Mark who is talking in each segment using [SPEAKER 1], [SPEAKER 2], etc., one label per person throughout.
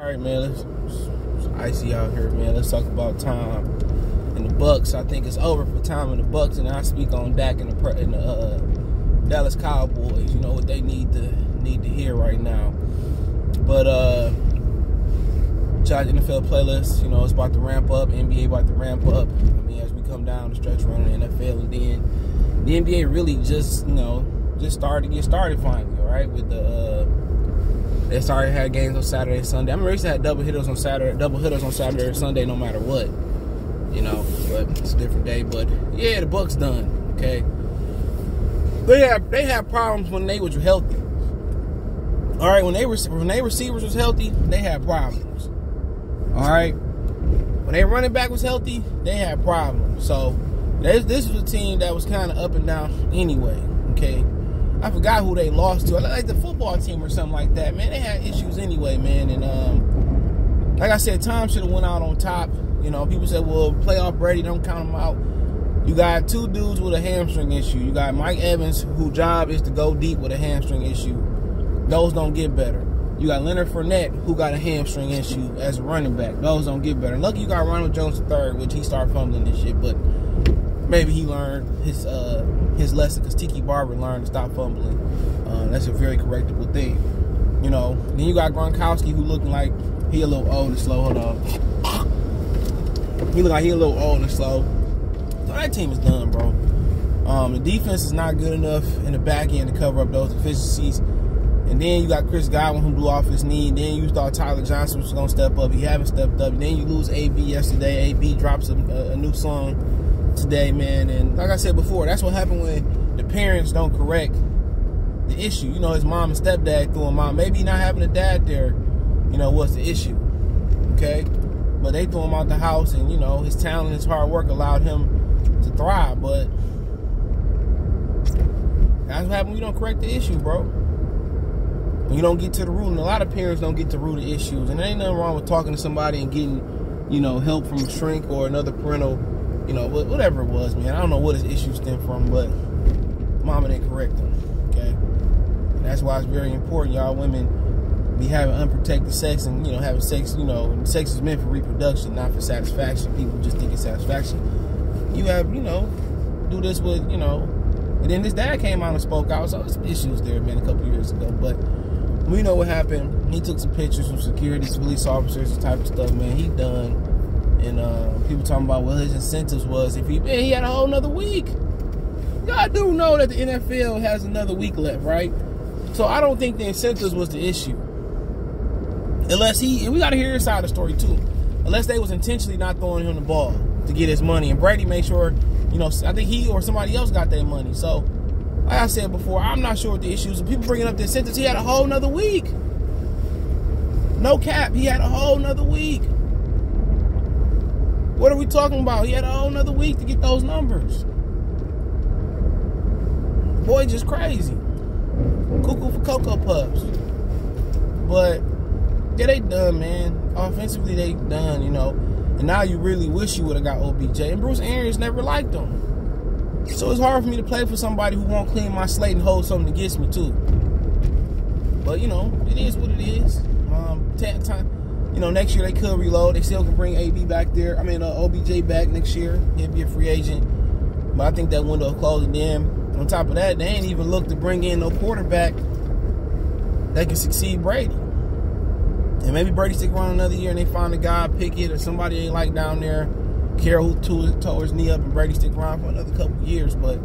[SPEAKER 1] right, man. It's icy out here, man. Let's talk about Tom and the Bucs. I think it's over for Tom and the Bucs, and I speak on Dak and the Dallas Cowboys. You know what they need to hear right now. But charge NFL playlist. You know it's about to ramp up. NBA about to ramp up. I mean, as we come down the stretch run in the NFL, and then the NBA really just started to get started finally. All right, with the they started had games on Saturday and Sunday. I mean, we used to have double hitters on Saturday and Sunday, no matter what. You know, but it's a different day. But yeah, the Bucs done. Okay, they had problems when they was healthy. All right, when their receivers was healthy, they had problems. All right, when their running back was healthy, they had problems. So this was a team that was kind of up and down anyway. Okay. I forgot who they lost to. Like the football team or something like that. Man, they had issues anyway, man. And like I said, Tom should have went out on top. You know, people said, well, playoff Brady, don't count him out. You got two dudes with a hamstring issue. You got Mike Evans, whose job is to go deep with a hamstring issue. Those don't get better. You got Leonard Fournette, who got a hamstring issue as a running back. Those don't get better. Lucky you got Ronald Jones III, which he started fumbling this shit, but maybe he learned his lesson because Tiki Barber learned to stop fumbling. That's a very correctable thing. You know, then you got Gronkowski, who looking like he a little old and slow. Hold on. He look like he a little old and slow. So that team is done, bro. The defense is not good enough in the back end to cover up those deficiencies. And then you got Chris Godwin, who blew off his knee. Then you thought Tyler Johnson was going to step up. He haven't stepped up. And then you lose AB yesterday. AB drops a new song today, man. And like I said before, that's what happened when the parents don't correct the issue. You know, his mom and stepdad threw him out. Maybe not having a dad there, you know, was the issue. Okay? But they threw him out the house, and, you know, his talent and his hard work allowed him to thrive. But that's what happens when you don't correct the issue, bro. When you don't get to the root, and a lot of parents don't get to the root of issues. And there ain't nothing wrong with talking to somebody and getting, you know, help from a shrink or another parental, you know, whatever it was, man. I don't know what his issues stem from, but mama didn't correct him, okay? And that's why it's very important, y'all women be having unprotected sex and, you know, having sex, you know, and sex is meant for reproduction, not for satisfaction. People just think it's satisfaction. You have, you know, do this with, you know, and then his dad came out and spoke out, so there's some issues there, man, a couple years ago, but we know what happened. He took some pictures from security, police officers, this type of stuff, man. He done. And people talking about what his incentives was. If he had a whole nother week. Y'all do know that the NFL has another week left, right? So I don't think the incentives was the issue. Unless and we got to hear his side of the story too. Unless they was intentionally not throwing him the ball to get his money. And Brady made sure, you know, I think he or somebody else got their money. So, like I said before, I'm not sure what the issue is. People bringing up the incentives, he had a whole nother week. No cap, he had a whole nother week. What are we talking about? He had a whole nother week to get those numbers. Boy, just crazy. Cuckoo for Cocoa Puffs. But, yeah, they done, man. Offensively, they done, you know. And now you really wish you would have got OBJ. And Bruce Arians never liked him. So it's hard for me to play for somebody who won't clean my slate and hold something against me, too. But, you know, it is what it is. You know, next year they could reload. They still can bring AB back there. I mean, OBJ back next year. He'll be a free agent. But I think that window will close. And then, on top of that, they ain't even looked to bring in no quarterback that can succeed Brady. And maybe Brady stick around another year and they find a guy, Pickett, or somebody they like down there. Carroll who tore his knee up, and Brady stick around for another couple years. But,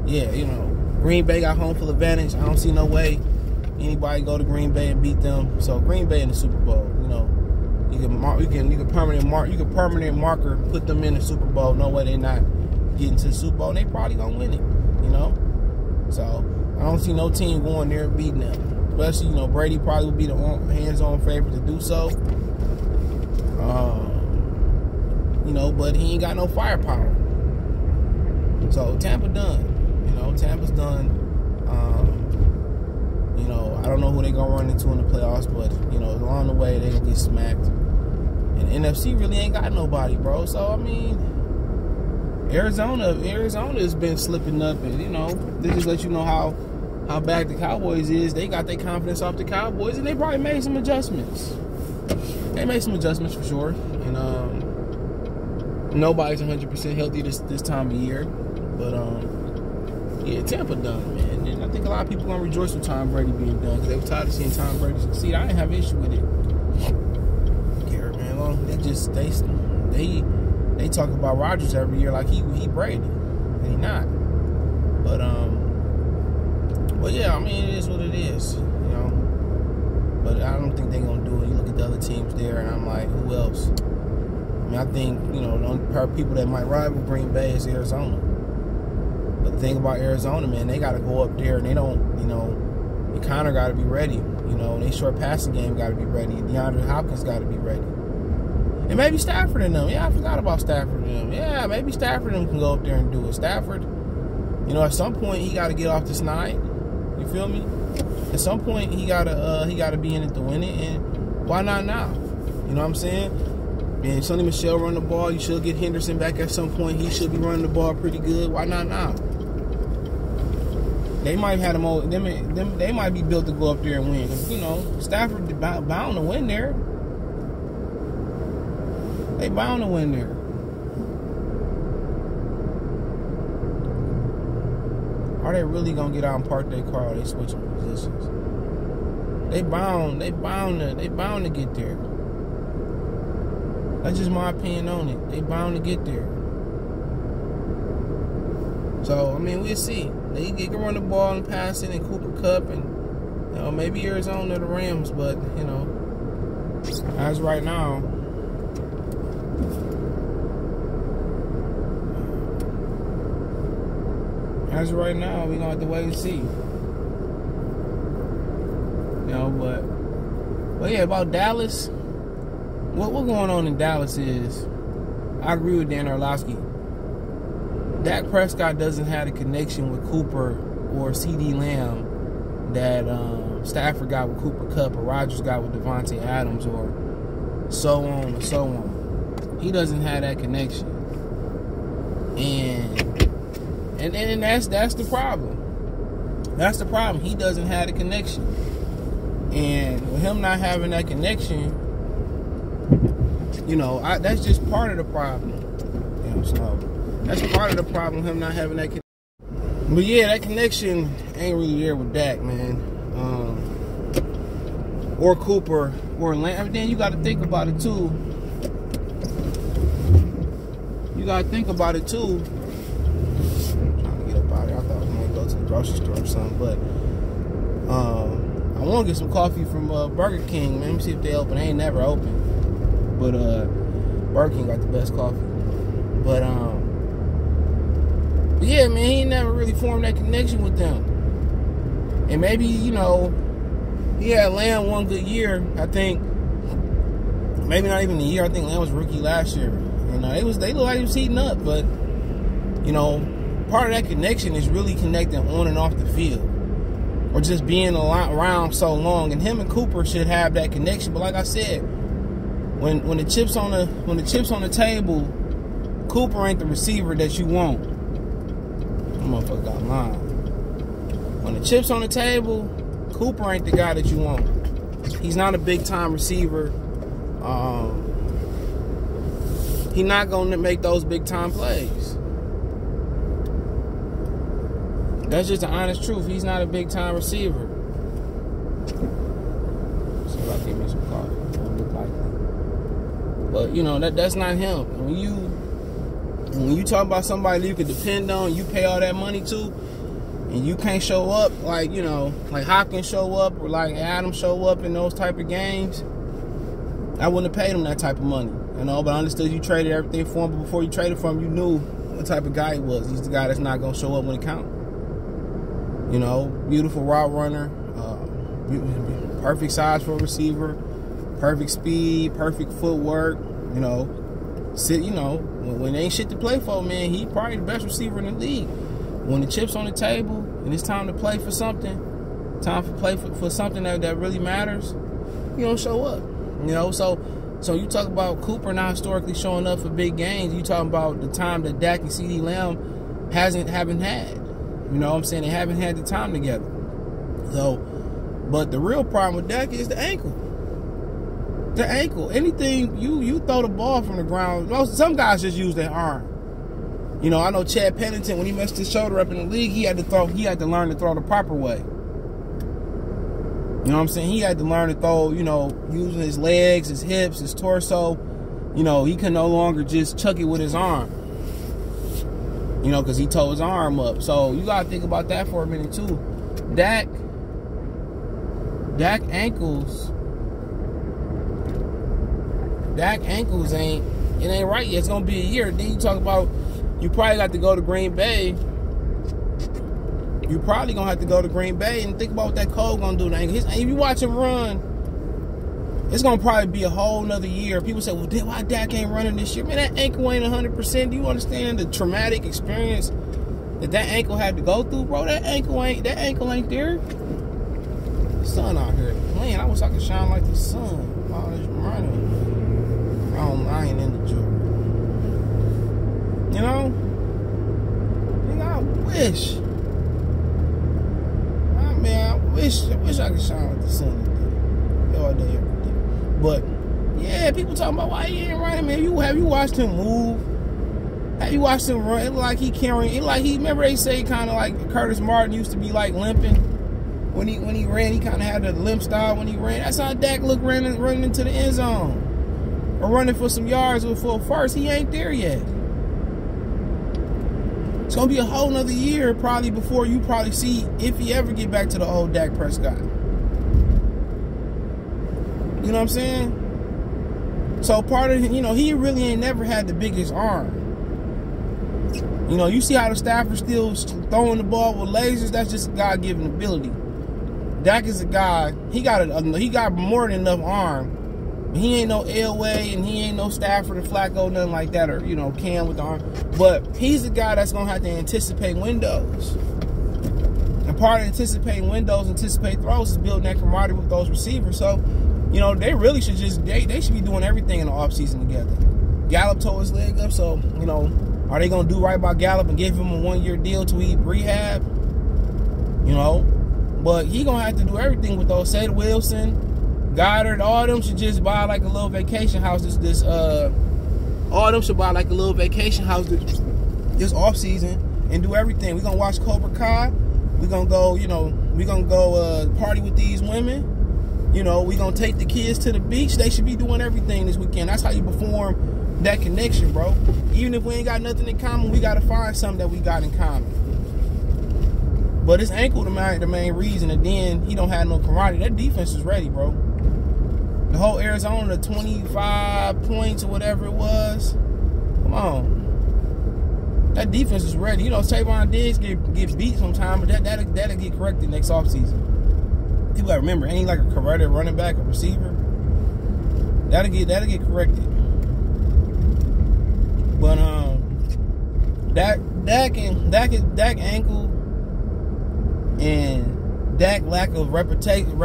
[SPEAKER 1] yeah, you know, Green Bay got home field advantage. I don't see no way anybody go to Green Bay and beat them. So Green Bay in the Super Bowl, you know, you can permanent marker, put them in the Super Bowl. No way they not getting to the Super Bowl. And they probably gonna win it, you know. So I don't see no team going there and beating them. Especially, you know, Brady probably would be the hands-on favorite to do so. You know, but he ain't got no firepower. So Tampa done. You know, Tampa's done. You know, I don't know who they gonna run into in the playoffs, but, you know, along the way they gonna get smacked. And NFC really ain't got nobody, bro. So I mean, Arizona has been slipping up, and, you know, they just let you know how bad the Cowboys is. They got their confidence off the Cowboys, and they probably made some adjustments. they made some adjustments for sure. And nobody's 100% healthy this time of year. But yeah, Tampa done, man. And I think a lot of people gonna rejoice with Tom Brady being done because they were tired of seeing Tom Brady succeed. I didn't have an issue with it. Garrett, man, well, they talk about Rodgers every year like he Brady, and he not. But yeah, I mean, it is what it is, you know. But I don't think they're gonna do it. You look at the other teams there, and I'm like, who else? I mean, I think, you know, the only pair of people that might rival Green Bay is Arizona. But the thing about Arizona, man, they got to go up there, and they don't, you know, the counter got to be ready. You know, they short passing game got to be ready. DeAndre Hopkins got to be ready. And maybe Stafford and them. Yeah, I forgot about Stafford and them. Yeah, maybe Stafford and them can go up there and do it. Stafford, you know, at some point he got to get off the snide. You feel me? At some point he gotta be in it to win it, and why not now? You know what I'm saying? And Sonny Michel run the ball. You should get Henderson back at some point. He should be running the ball pretty good. Why not now? They might have them. They might be built to go up there and win. Cause you know Stafford bound to win there. They bound to win there. Are they really gonna get out and park their car? Or they switching positions? They bound to get there. That's just my opinion on it. They bound to get there. So I mean, we'll see. They can run the ball and pass it, and Cooper Kupp, and you know maybe Arizona, the Rams, but you know, as right now. As of right now, we're going to have to wait and see. You know, but yeah, about Dallas, what's going on in Dallas is, I agree with Dan Orlovsky. Dak Prescott doesn't have a connection with Cooper or CeeDee Lamb that Stafford got with Cooper Kupp or Rodgers got with Devontae Adams or so on and so on. He doesn't have that connection. And that's the problem. That's the problem. He doesn't have the connection. And with him not having that connection, you know, that's just part of the problem. You know, so that's part of the problem, him not having that connection. But yeah, that connection ain't really there with Dak, man. Or Cooper or Lamb. Then you got to think about it too. You got to think about it too. I thought I was going to go to the grocery store or something, but I want to get some coffee from Burger King, man. Let me see if they open. They ain't never open, but Burger King got the best coffee. But yeah, man, he never really formed that connection with them. And maybe, you know, he had Lamb one good year. I think maybe not even a year. I think Lamb was rookie last year. You know, they looked like he was heating up, but you know, part of that connection is really connecting on and off the field, or just being around so long. And him and Cooper should have that connection. But like I said, when the chips on the table, Cooper ain't the receiver that you want. That motherfucker got mine. When the chips on the table, Cooper ain't the guy that you want. He's not a big time receiver. He's not gonna make those big time plays. That's just the honest truth. He's not a big time receiver. So if I give me some coffee, it don't look like that. But you know that's not him. When you talk about somebody that you can depend on, you pay all that money to, and you can't show up, like you know, like Hopkins show up or like Adams show up in those type of games, I wouldn't have paid him that type of money. You know, but I understood you traded everything for him, but before you traded for him, you knew what type of guy he was. He's the guy that's not gonna show up when it counts. You know, beautiful route runner, perfect size for a receiver, perfect speed, perfect footwork. You know, when ain't shit to play for, man, he probably the best receiver in the league. When the chips on the table and it's time to play for something, time to play for something that really matters, you don't show up. You know, so you talk about Cooper not historically showing up for big games. You talking about the time that Dak and CeeDee Lamb haven't had. You know what I'm saying? They haven't had the time together. So, but the real problem with Dak is the ankle. The ankle. Anything, you throw the ball from the ground. Some guys just use their arm. You know, I know Chad Pennington, when he messed his shoulder up in the league, he had to learn to throw the proper way. You know what I'm saying? He had to learn to throw, you know, using his legs, his hips, his torso. You know, he can no longer just chuck it with his arm. You know, because he tore his arm up. So you got to think about that for a minute, too. Dak ankles ain't right yet. It's going to be a year. Then you talk about, you probably got to go to Green Bay. You probably going to have to go to Green Bay and think about what that cold going to do to ankle. If you watch him run, it's going to probably be a whole nother year. People say, well, why Dak ain't running this year? Man, that ankle ain't 100%. Do you understand the traumatic experience that ankle had to go through, bro? That ankle ain't there. The sun out here playing. I wish I could shine like the sun. All this running. I ain't in the joke. You know? Nigga, I wish. I wish I could shine like the sun all day, every day. But, yeah, people talking about why he ain't running, man. Have you watched him move? Have you watched him run? It look like remember they say kind of like Curtis Martin used to be like limping. When he ran, he kind of had a limp style when he ran. That's how Dak looked running into the end zone. Or running for some yards or for a first. He ain't there yet. It's going to be a whole nother year probably before you probably see if he ever get back to the old Dak Prescott. You know what I'm saying? So part of, you know, he really ain't never had the biggest arm. You know, you see how the Stafford still throwing the ball with lasers. That's just a God-given ability. Dak is a guy. He got more than enough arm. He ain't no Elway and he ain't no Stafford or Flacco, nothing like that, or, you know, Cam with the arm. But he's the guy that's going to have to anticipate windows. And part of anticipating windows, anticipate throws is building that camaraderie with those receivers. So, you know, they really should they should be doing everything in the offseason together. Gallup tore his leg up, so, you know, are they going to do right by Gallup and give him a 1-year deal to rehab? You know, but he going to have to do everything with those. Seth Wilson, Goddard, all them should just buy like a little vacation house all them should buy like a little vacation house this off season and do everything. We're gonna watch Cobra Kai. We're gonna go, you know, party with these women. You know, we're gonna take the kids to the beach. They should be doing everything this weekend. That's how you perform that connection, bro. Even if we ain't got nothing in common, we gotta find something that we got in common. But his ankle the main reason, and then he don't have no camaraderie. That defense is ready, bro. The whole Arizona, 25 points or whatever it was. Come on. That defense is ready. You know, Trayvon Diggs get beat sometime, but that'll get corrected next offseason. People gotta remember, ain't like a converted running back, a receiver. That'll get corrected. But Dak ankle and Dak lack of repetition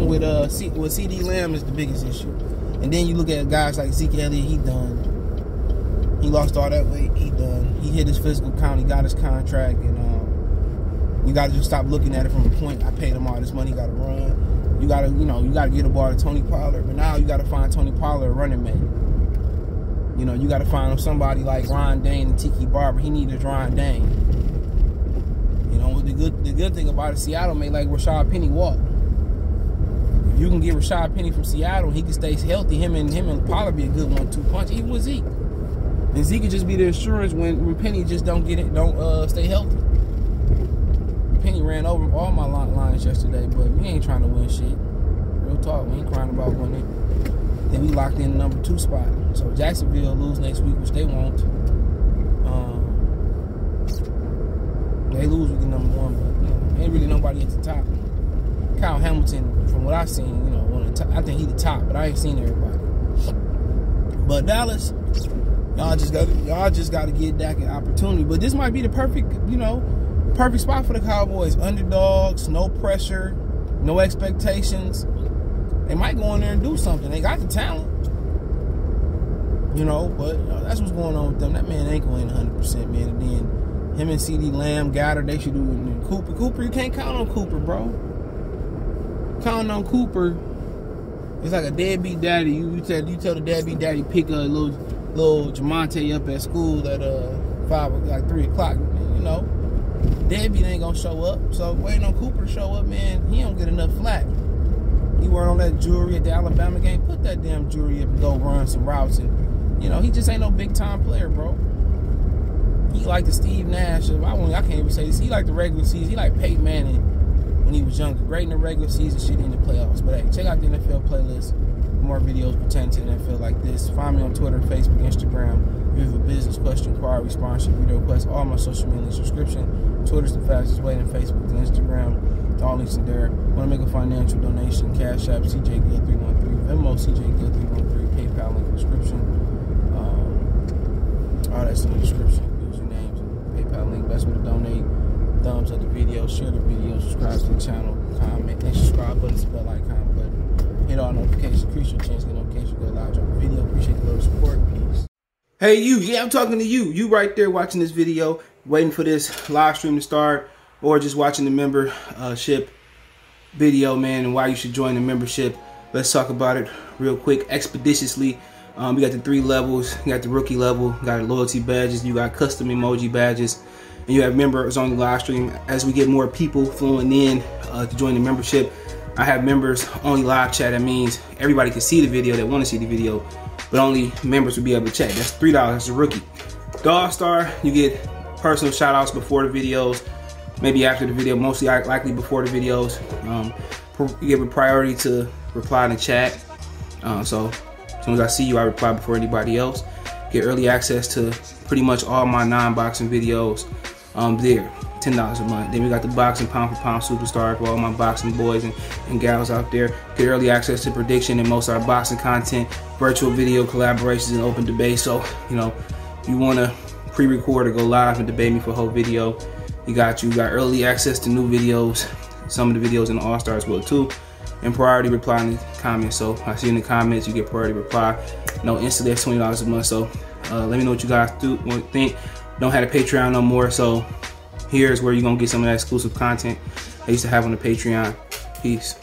[SPEAKER 1] with CD Lamb is the biggest issue. And then you look at guys like Zeke Elliott, he done. He lost all that weight, he done. He hit his physical count, he got his contract, and you gotta just stop looking at it from a point. I paid him all this money, gotta run. You gotta get a ball to Tony Pollard, but now you gotta find Tony Pollard a running mate. You know, you gotta find somebody like Ron Dane and Tiki Barber. He needed Ron Dane. You know, the good thing about it, Seattle made like Rashad Penny walk. If you can get Rashad Penny from Seattle, he can stay healthy. Him and Pollard be a good 1-2 punch. Even with Zeke, and Zeke could just be the assurance when Penny just don't stay healthy. Penny ran over all my lines yesterday, but we ain't trying to win shit. Real talk, we ain't crying about winning. Then we locked in the number 2 spot. So Jacksonville lose next week, which they won't. They lose, we get number 1, but you know, ain't really nobody at the top. Kyle Hamilton, from what I've seen, you know, I think he the top, but I ain't seen everybody. But Dallas, y'all just got to get Dak an opportunity. But this might be the perfect spot for the Cowboys. Underdogs, no pressure, no expectations. They might go in there and do something. They got the talent. You know, but that's what's going on with them. That man ankle ain't 100%, man. And then him and CD Lamb, Goddard, they should do it. And Cooper, you can't count on Cooper, bro. Counting on Cooper It's like a deadbeat daddy. You tell the deadbeat daddy pick a little Jamonte up at school at 3 o'clock. You know, deadbeat ain't gonna show up. So waiting on Cooper to show up, man, he don't get enough flack. He weren't on that jewelry at the Alabama game. Put that damn jewelry up and go run some routes. And you know, he just ain't no big time player, bro. He like the Steve Nash of, I can't even say this. He like the regular season. He like Peyton Manning when he was younger. Great in the regular season, shit in the playoffs. But hey, check out the NFL playlist for more videos pertaining to the NFL like this. Find me on Twitter, Facebook, Instagram. If you have a business question, inquiry, sponsorship, video request, all my social media subscription. Twitter's the fastest way, than Facebook and Instagram. All links are there. Want to make a financial donation? Cash App, CJGill313. Venmo, CJGill313. PayPal link in the description. All that's in the description. PayPal link, best way to donate. Thumbs up the video, share the video, subscribe to the channel, comment, and subscribe button, the bell icon button. Hit all notifications, increase your chance to get notifications, go live, drop a video. Appreciate the little support. Peace. Hey you, yeah, I'm talking to you. You right there watching this video, waiting for this live stream to start, or just watching the membership video, man, and why you should join the membership. Let's talk about it real quick, expeditiously. We got the 3 levels. You got the rookie level, you got loyalty badges, you got custom emoji badges, and you have members on the live stream. As we get more people flowing in to join the membership, I have members only live chat. That means everybody can see the video that want to see the video, but only members will be able to chat. That's $3. That's a rookie. The All-Star, you get personal shout outs before the videos, maybe after the video, mostly likely before the videos. You give a priority to reply in the chat. So as soon as I see you, I reply before anybody else. Get early access to pretty much all my non-boxing videos there, $10 a month. Then we got the boxing pound for pound superstar for all my boxing boys and gals out there. Get early access to prediction and most of our boxing content, virtual video collaborations, and open debate. So, you know, if you want to pre-record or go live and debate me for a whole video, you got early access to new videos, some of the videos in the All-Star as well too. And priority reply in the comments. So I see in the comments you get priority reply. No, instantly that's $20 a month. So let me know what you guys think. Don't have a Patreon no more. So here's where you're gonna get some of that exclusive content I used to have on the Patreon. Peace.